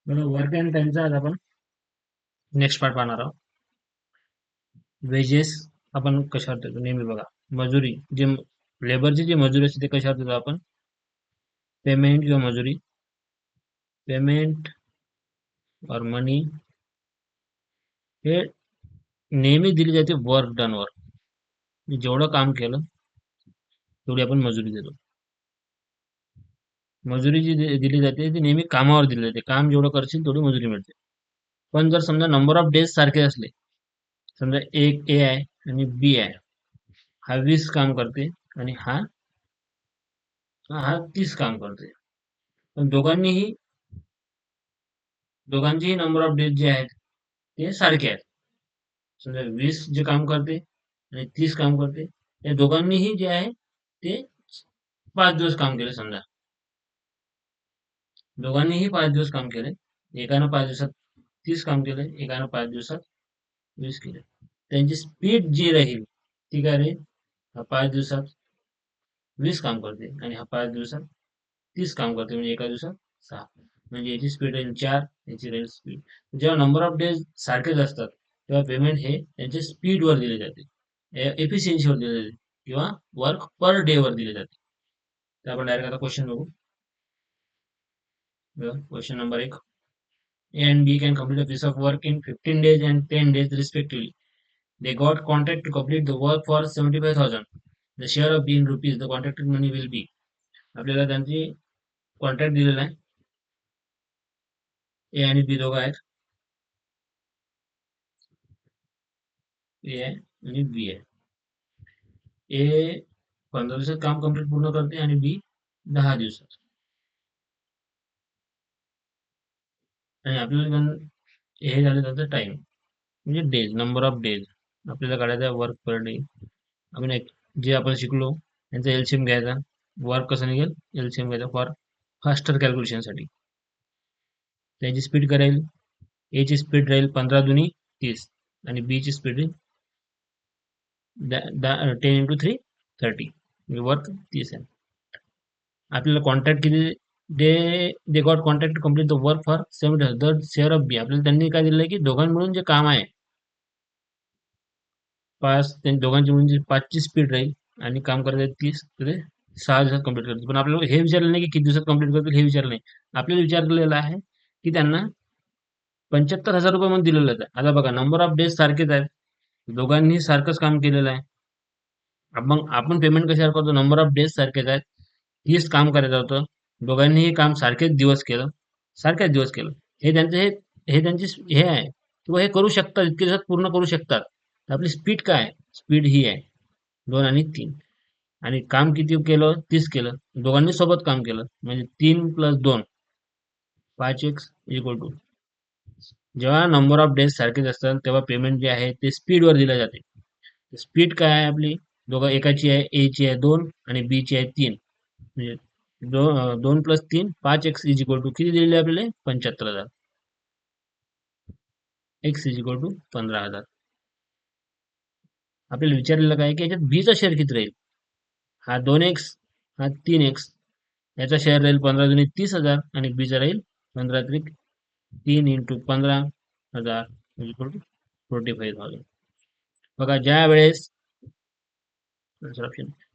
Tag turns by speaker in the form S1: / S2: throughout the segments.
S1: बघा work and टाइमचा आज आपण नेक्स्ट पार्ट पाहणार आहोत. वेजेस आपण कशावर देतो नेहमी बघा. मजुरी जे लेबरची जी मजुरी असते ते कशावर देतो आपण? पेमेंट किंवा मजुरी, पेमेंट और मनी हे नेहमी दिली जाते वर्क डन वर. जेवढं काम केलं तेवढी आपण मजुरी देतो. मजुरी जी दिली जाते ती नेहमी कामावर दिली जाते. काम जेवढं करशील तेवढी मजुरी मिळते. पण जर समजा नंबर ऑफ डेज सारखे असले, समजा एक ए आहे आणि बी आहे, हा 20 काम करते आणि हा 30 काम करते, पण दोघांचेही नंबर ऑफ डेज जे आहेत ते सारखे आहेत. समजा 20 जे काम करते आणि 30 काम करते, या दोघांनीही जे आहे ते 5 दिवस काम केले. समजा दोघांनीही 5 दिवस काम केले. एकानं 5 दिवसात 30 काम केले, एकानं 5 दिवसात 20 केले. त्यांची स्पीड जी राहील ती काय राहील? हा 5 दिवसात 20 काम करते आणि हा 5 दिवसात 30 काम करते, म्हणजे एका दिवसात 6. म्हणजे याची स्पीड राहील 4, याची राहील स्पीड. जेव्हा नंबर ऑफ डेज सारखेच असतात तेव्हा पेमेंट हे त्यांच्या स्पीडवर दिले जाते, एफिशियन्सीवर दिले जाते किंवा वर्क पर डे वर दिले जाते. तर आपण डायरेक्ट आता क्वेश्चन बघू. Question number 1. A and B can complete a piece of work in 15 days and 10 days respectively. They got contract to complete the work for 75,000. The share of B in rupees, the contracted money will be. आपल्याला त्यांची contract दिलेला आहे. ए आणि बी दोघं आहेत. ए आहे आणि बी आहे. ए 15 दिवसात काम कंप्लीट पूर्ण करते आणि बी 10 दिवसात. आणि आपल्याला हे झालं त्याचं टाइम, म्हणजे डेज, नंबर ऑफ डेज आपल्याला काढायचा वर्क पर डे. आपण जे आपण शिकलो त्यांचा एलसीएम घ्यायचा. वर्क कसं निघेल? एलसीएम घ्यायचा फॉर फास्टर कॅल्क्युलेशनसाठी. त्याची स्पीड करेल, ए ची स्पीड राहील 15 दुनी 30 आणि बी ची स्पीड राहील 10 × 3 30. वर्क 30 आहे. आपल्याला कॉन्ट्रॅक्ट किती they they got contract to complete the work for 70,000. The share of B, आपल्याला त्यांनी काय दिलं की दोघां मिळून जे काम आहे 5, दोघांची मिळून 5 ची स्पीड राहील आणि काम करायचं 30, तर ते 6 दिवसात कंप्लीट करतील. पण आपल्याला हे विचारलं नाही की किती दिवसात कंप्लीट करतील, हे विचारलं नाही. आपल्याला विचारलेलं आहे की त्यांना 75,000 रुपये म्हणून दिलेलं आहे. आता बघा, नंबर ऑफ डेज सारखेच आहेत, दोघांनी सारखंच काम केलेलं आहे. मग आपण पेमेंट कशावर करतो? नंबर ऑफ डेज सारखेच आहेत, 30 काम करायचं होतं, दोघांनीही काम सारख्याच दिवस केलं. हे त्यांचे हे त्यांची हे आहे किंवा हे करू शकतात, इतके दिवसात पूर्ण करू शकतात. तर आपली स्पीड काय आहे? स्पीड ही आहे 2 आणि 3. आणि काम किती केलं? 30 केलं. दोघांनी सोबत काम केलं म्हणजे 3 + 2 5x = जेव्हा नंबर ऑफ डेज सारखेच असतात तेव्हा पेमेंट जे आहे ते स्पीडवर दिले जाते. स्पीड काय आहे आपली? एकाची आहे, ए ची आहे 2 आणि बी ची आहे 3. म्हणजे 2 + 3 5x = किती दिलेले आपल्याला? 75,000. x = 15,000. आपल्याला विचारलेलं काय की याच्यात बी चा शेअर किती राहील? हा 2x, हा 3x. याचा शेअर राहील 15 दुनी 30,000 आणि बी चा राहील 15 त्रिक 3 × 15,000 = 45,000. बघा,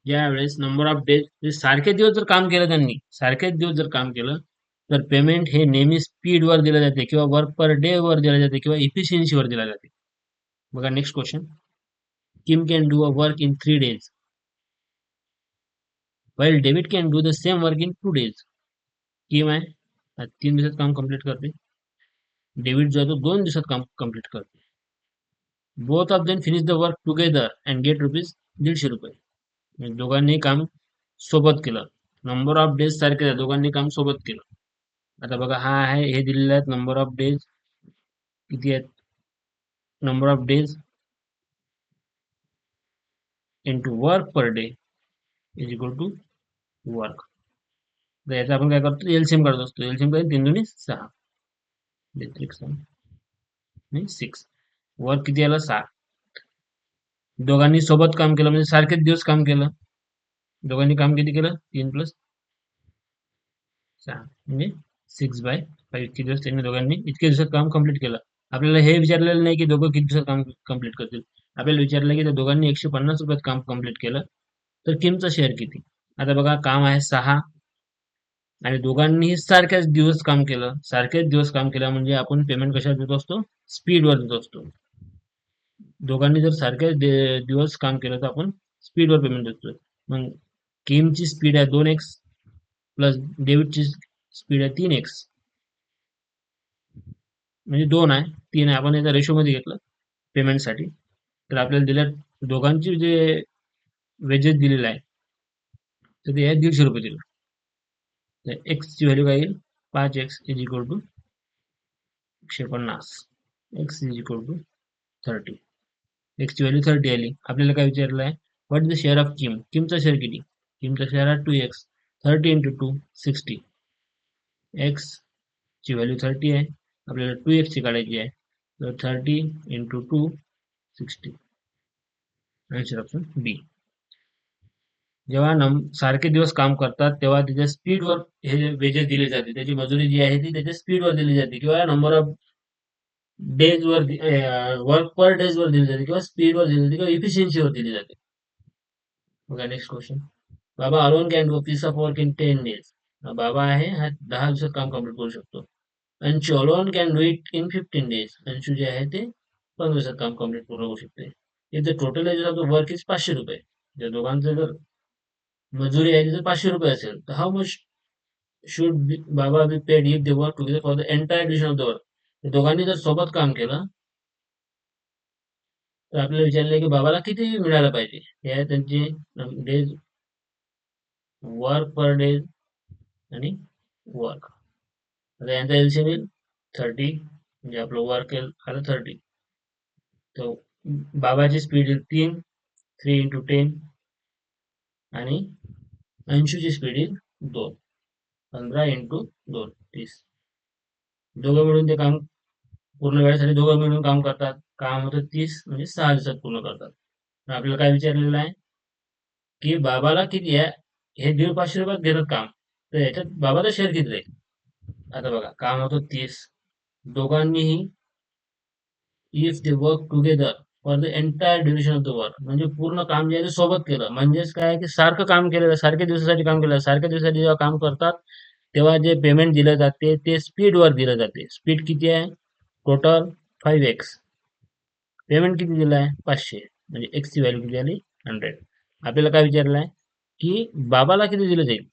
S1: ज्या वेळेस नंबर ऑफ डेज सारखे दिवस जर काम केलं, त्यांनी सारखेच दिवस जर काम केलं तर पेमेंट हे नेहमी स्पीड वर दिलं जाते किंवा वर्क पर डे वर दिलं जाते किंवा इफिशियन्सी वर दिलं जाते. बघा next question. Kim can do a work in 3 days while David can do the same work in 2 days. Kim आहे, 3 दिवसात काम कंप्लीट करते. डेव्हिड जो आहे तो 2 दिवसात काम कंप्लीट करते. Both of them finish the work together and get ₹150. म्हणजे दोघांनी काम सोबत केलं. नंबर ऑफ डेज सारखे आहे, दोघांनी काम सोबत केलं. आता बघा, हा आहे, हे दिलेले आहेत नंबर ऑफ डेज किती आहेत? Number of days into work per day = work. तर याचा आपण काय करतो? एलसीएम काढत असतो. एलसीएम काय? 3 दुनी 6, 6. वर्क किती आलं? 6. दोघांनी सोबत काम केलं म्हणजे सारखेच दिवस काम केलं. दोघांनी काम किती केलं? 3 + 6 म्हणजे 6/5 इतके दिवस त्यांनी दोघांनी इतके दिवसात काम कंप्लीट केलं. आपल्याला हे विचारलेलं नाही की दोघं किती दिवसात काम कंप्लीट करतील. आपल्याला विचारलं की त्या दोघांनी 150 रुपयात काम कंप्लीट केलं, तर किमचा शेअर किती? आता बघा, काम आहे 6 आणि दोघांनीही सारख्याच दिवस काम केलं. सारखेच दिवस काम केलं म्हणजे आपण पेमेंट कशावर देत असतो? स्पीडवर देत असतो. दोघांनी जर सारखेच दिवस काम केलं तर आपण स्पीडवर पेमेंट देतो. मग किमची स्पीड आहे 2x प्लस डेबिटची स्पीड आहे 3x, म्हणजे 2 आहे, 3 आहे. आपण याचा रेशोमध्ये घेतलं पेमेंटसाठी. तर आपल्याला दिल्या दोघांची जे वेजेस दिलेलं आहे, तर ते आहे 150 रुपये दिलं. तर एक्सची व्हॅल्यू काय येईल? 5x is equal to 150. X is equal to 30. एक्सची व्हॅल्यू 30 आली. आपल्याला काय विचारलं आहे? What is the share of Kim? किमचा शेअर किती? किमचा शेअर आहे 2x. 30 इंटू 2 60. एक्स ची व्हॅल्यू 30 आहे. आपल्याला 2x ची काढायची आहे. तर 30 इंटू 2 60. आन्सर ऑप्शन बी. जेव्हा सारखे दिवस काम करतात तेव्हा त्याच्या स्पीडवर हे वेजेस दिले जाते. त्याची मजुरी जी आहे ती त्याच्या स्पीडवर दिली जाते किंवा नंबर ऑफ डेजवर वर्क पर डेजवर दिली जाते किंवा स्पीडवर दिली जाते किंवा इफिशियन्सीवर दिली जाते. बघा next question. Baba alone can do piece of work in 10 days. Baba आहे हा 10 दिवसात काम कंप्लीट करू शकतो. Anshu alone can do it in 15 days. Anshu जे आहे ते 15 दिवसात काम कंप्लीट पूर्ण करू शकते. इथे total wage of the work is 500 रुपये. त्या दोघांचं जर मजुरी आहे जर 500 रुपये असेल तर हाऊ मच शुड बाबा be paid if they work together for the entire duration of the work. दोघांनी जर सोबत काम केलं तर आपल्याला विचारले की बाबाला किती मिळायला पाहिजे. हे आहे त्यांची डेज, वर्क पर डेज आणि वर्क. आता यांचा एलसीएम येईल 30, म्हणजे आपलं वर्क आलं 30. तर बाबाची स्पीड येईल 3 इंटू 10 आणि अंशूची स्पीड येईल 2. 15 इंटू 2 30. दोघं मिळून ते काम पूर्ण वेळेसाठी दोघं मिळून काम करतात. काम होतं 30 म्हणजे 6 दिवसात पूर्ण करतात. तर आपल्याला काय विचारलेलं आहे की बाबाला किती आहे? हे 1,500 रुपयात घेतात काम, तर याच्यात बाबाचा शेअर किती आहे? आता बघा, काम होतं 30. दोघांनीही if they work together for the entire duration of the work, म्हणजे पूर्ण काम जे आहे ते सोबत केलं. म्हणजेच काय की सारखं काम केलेलं, सारख्या दिवसासाठी काम केलं. सारख्या दिवसासाठी जेव्हा काम करतात तेव्हा जे पेमेंट दिलं जाते ते स्पीडवर दिलं जाते. स्पीड किती आहे? Total 5x. पेमेंट किती दिलं आहे? 500. म्हणजे x ची व्हॅल्यू किती आली? 100. आपल्याला काय विचारलं आहे की बाबाला किती दिलं जाईल?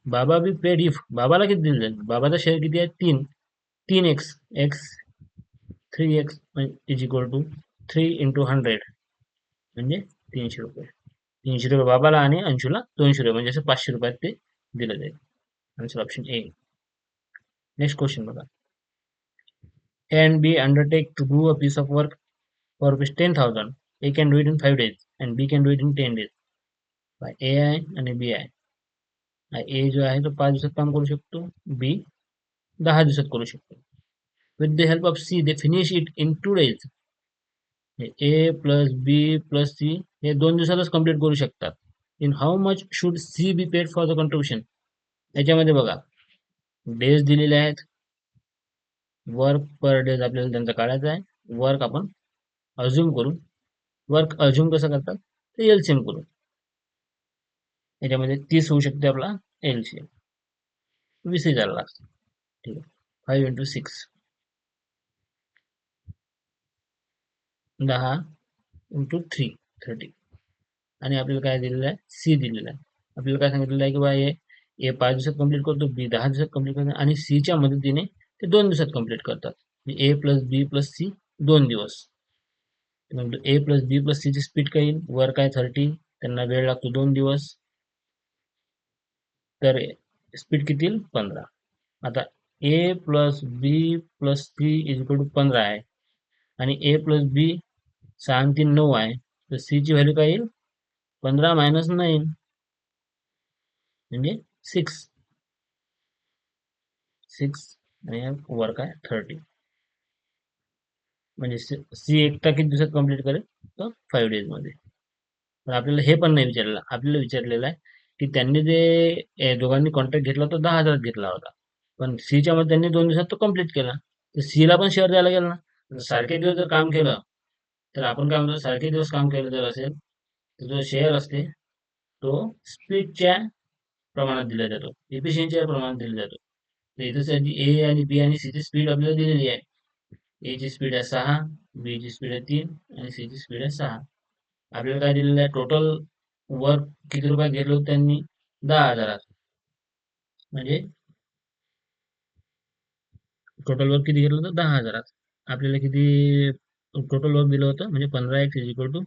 S1: बाबा बी पेड इफ, बाबाला किती दिलं जाईल? बाबाचा शेअर किती आहे? 3. 3x. x 3x is equal to 3 into 100 म्हणजे 300 रुपये. 300 रुपये बाबाला आणि अंशूला 200 रुपये, म्हणजे असं 500 रुपयात ते दिलं जाईल. Answer option A. Next question बघा. A and B undertake to do a piece of work for rupees 10,000. A can do it in 5 days and B can do it in 10 days. A आहे आणि B आहे. A जो आहे तो 5 दिवसात काम करू शकतो, B 10 दिवसात करू शकतो. With the help of C, they finish it in 2 days. A plus B plus C हे 2 दिवसातच कंप्लीट करू शकतात. In how much should C be paid for the contribution? याच्यामध्ये बघा, डेज दिलेले आहेत. वर्क पर डेज आपल्याला त्यांचा काढायचा आहे. वर्क आपण अज्युम करून, वर्क अज्युम कसं करतात ते एलसीएम करून. याच्यामध्ये 30 होऊ शकते आपला एलसीएम, 20,000 लागतं. ठीक आहे. 5 इंटू 6 10 इंटू 3 30. आणि आपल्याला काय दिलेलं आहे? सी दिलेलं आहे. आपल्याला काय सांगितलेलं आहे की बा ए 5 दिवसात कंप्लीट करतो, बी 10 दिवसात कंप्लीट करतो आणि सीच्या मदतीने ते 2 दिवसात कंप्लीट करतात. ए प्लस बी प्लस सी 2 दिवस. ए प्लस बी प्लस सी ची स्पीड काय येईल? वर्क आहे 30, त्यांना वेळ लागतो 2 दिवस, तर स्पीड किती येईल? 15. आता A plus B plus C is equal to 15 आहे आणि ए प्लस बी 6 आणि 3 9 आहे, तर सी ची व्हॅल्यू काय येईल? 15 मायनस 9 म्हणजे 6 आणि वर्क आहे 30. म्हणजे सी एकटा किती दिवसात कंप्लीट करेल? तर 5 डेज मध्ये. पण आपल्याला हे पण नाही विचारलेलं. आपल्याला विचारलेलं आहे की त्यांनी जे दोघांनी कॉन्ट्रॅक्ट घेतला तो 10,000 घेतला होता, पण सीच्या मध्ये त्यांनी 2 दिवसात तो कंप्लीट केला. तर सीला पण शेअर द्यायला गेला ना. तर सारखे दिवस जर काम केलं तर आपण काय म्हणतो, सारखे दिवस काम केलं जर असेल तर जो शेअर असते तो स्पीडच्या प्रमाणात दिला जातो, एफिशियन्सीच्या प्रमाणात दिला जातो. तर इथं ए आणि बी आणि सीची स्पीड आपल्याला दिलेली आहे. ए ची स्पीड आहे 6, बी ची स्पीड आहे 3 आणि सी ची स्पीड आहे 6. आपल्याला काय दिलेलं आहे, टोटल वर्क किती रुपयात घेतलं होतं त्यांनी, 10,000. म्हणजे टोटल वर्क किती घेतलं होतं, 10,000. आपल्याला किती टोटल वर्क दिलं होतं, म्हणजे 15x इज इक्वल टू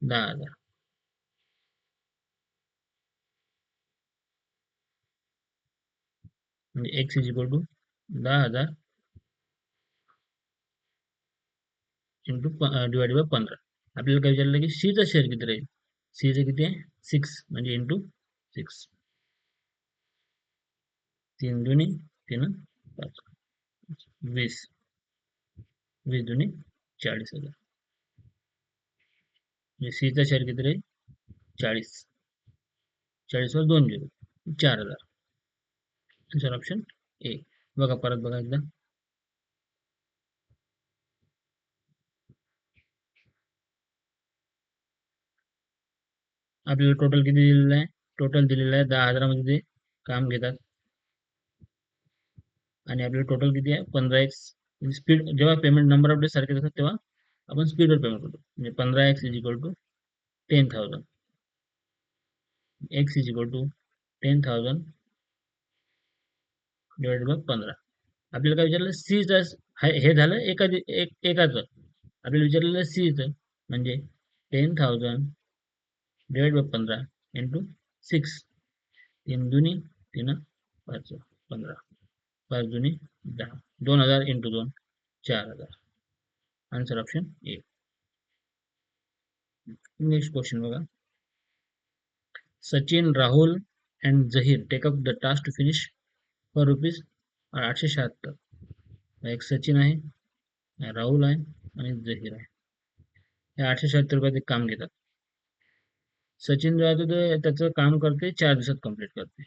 S1: 10,000. म्हणजे x is equal to 10,000 into divide by 15. आपल्याला काय विचारलं की सीचा शेअर किती राहील. सीचं किती आहे, 6, म्हणजे इंटू 6. 3 दुनी 3 5, 20, 20 दुनी 40,000. म्हणजे सीचा शेअर किती राहील, 40. 40 वर 2 0, 4,000. आन्सर ऑप्शन ए. बघा परत बघा एकदा. आपल्याला टोटल किती दिलेलं आहे, टोटल दिलेलं आहे 10,000 मध्ये ते काम घेतात. आणि आपल्याला टोटल किती आहे, 15x. स्पीड जेव्हा पेमेंट नंबर ऑफ डेज सारखे असतात तेव्हा आपण स्पीडवर पेमेंट करतो. म्हणजे 15x is equal to 10,000. x is equal to 10,000 divided by 15. आपल्याला काय विचारलं, सी हे झालं एकाचं. आपल्याला विचारलेलं सीचं, म्हणजे 10,000 डिवाइड बाय 15 इंटू 6. 3 दुनी 3 5 15, 5 दुनी 10, 2,000 into 2, 4,000. Answer option A. Next question बघा. Sachin, Rahul and Zaheer take up the task to finish for rupees 876. एक सचिन आहे, राहुल आहे आणि जहीर आहे. हे 876 रुपयात काम घेतात. सचिन जो आहे तो त्याचं काम करते 4 दिवसात कंप्लीट करते.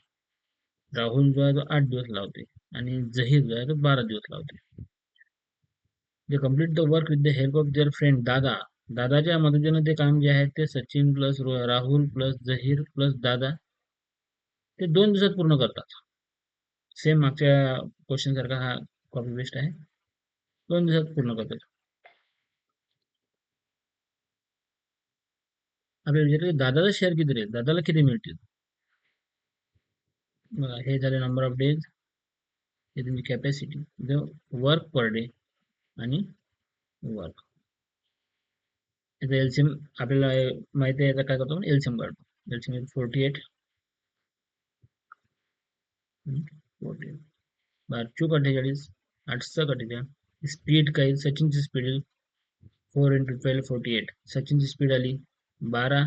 S1: राहुल जो आहे तो 8 दिवस लावते आणि जहीर जो आहे तो 12 दिवस लावते. जे complete the work with the help of their friend दादाच्या मदतीने ते काम जे आहे ते Sachin plus Rahul plus Zaheer plus दादा ते 2 दिवसात पूर्ण करतात. सेम मागच्या क्वेश्चन सारखा हा कॉपी पेस्ट आहे. 2 दिवसात पूर्ण करतात. आपल्याला विचारलं की दादाचा शेअर किती राहील, दादाला किती मिळतील. बघा, हे झाले नंबर ऑफ डेज, हे तुमची कॅपॅसिटी, वर्क पर डे आणि वर्क. याचा एलसीएम आपल्याला माहिती आहे, याचा काय करतो, एलसीएम काढतो. एलसीएम 48, 48 बार चूक 48, 8 स्पीड काय, सचिनची स्पीड 4 इंटू 12 48. सचिनची स्पीड आली 12,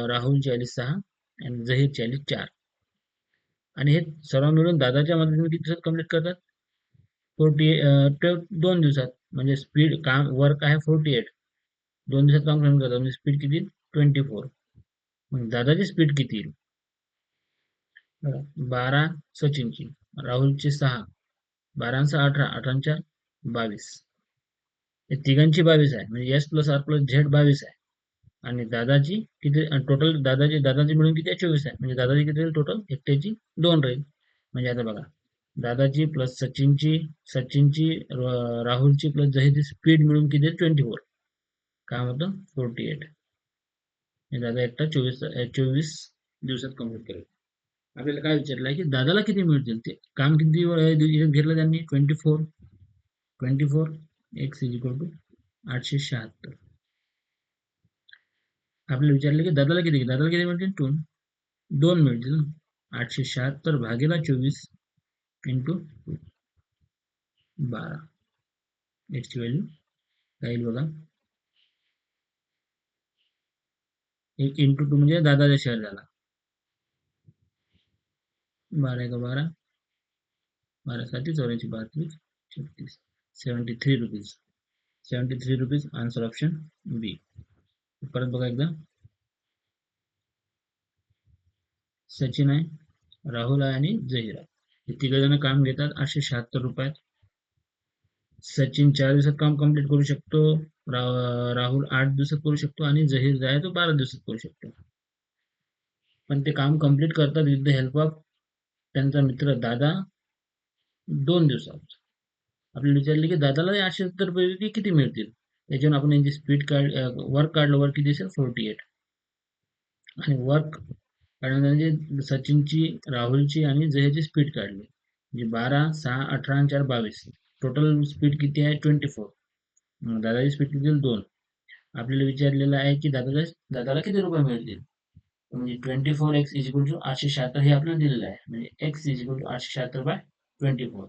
S1: राहुलची आली 6 आणि जहीरची आली 4. आणि हे सर्व मिळून दादाच्या मदतीने किती दिवसात कंप्लीट करतात, 2 दिवसात. म्हणजे स्पीड काम वर्क आहे 48, 2 दिवसात काम कंप्लीट करतात. म्हणजे स्पीड किती, 24. मग दादाची स्पीड किती येईल, 12 सचिनची, राहुलची 6, 12 18, 18 22. हे तिघांची 22 आहे, म्हणजे S plus R plus Z 22 आहे. आणि दादाची किती, टोटल दादाची मिळून किती आहे, 24 आहे. म्हणजे दादाची किती राहील, टोटल एकट्याची 2 राहील. म्हणजे आता बघा, दादाची प्लस सचिनची राहुलची प्लस जहीरची स्पीड मिळून किती आहे, 24. काय होतं, 48. दादा एकटा 24 दिवसात कंप्लीट करेल. आपल्याला काय विचारलं आहे की दादाला किती मिळतील, ते काम किती घेतलं त्यांनी, 24. 24 एक्स इज इक्वल टू 876. आपल्याला विचारलं की दादाला किती मिळतील, 2 मिळतील. 876 भागेला 24 इंटू 12. एक्सची व्हॅल्यू काय येईल बघा, 1 इंटू 2 म्हणजे दादाचा शेअर झाला. 12 का 12, 12 7 84 32 36, 73 रुपीज. 73 रुपीज. आन्सर ऑप्शन बी. परत बघा एकदा. सचिन आहे, राहुल आहे आणि जहीर आहे. हे तिघजण काम घेतात 876 रुपयात. सचिन 4 दिवसात काम कंप्लीट करू शकतो. राहुल 8 दिवसात करू शकतो आणि जहीर जो आहे तो 12 दिवसात करू शकतो. पण ते काम कंप्लीट करतात विथ द हेल्प ऑफ त्यांचा मित्र दादा 2 दिवसात. आपल्याला विचारले की दादाला 870 रुपये किती मिळतील. त्याच्यावरून आपण यांची स्पीड वर्क काढलं. वर्क किती असेल 48. आणि वर्क काढण्यामध्ये सचिनची, राहुलची आणि जयची स्पीड काढली. म्हणजे 12, 6, 18 आणि 4, 22. टोटल स्पीड किती आहे 24. दादाची स्पीड किती 2. आपल्याला विचारलेलं आहे की दादाला किती रुपये मिळतील. म्हणजे 24x इज इक्वल टू 876 हे आपल्याला दिलेलं आहे. म्हणजे x is equal to 876 by 24.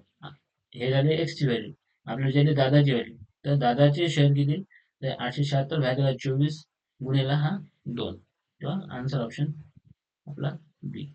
S1: हे झाले x ची व्हॅल्यू. आपल्याला विचारले दादाची व्हॅल्यू. तर दादाचे शेअर किती, तर 876 भागिले 24 गुणिले हा 2. तेव्हा आन्सर ऑप्शन आपला बी.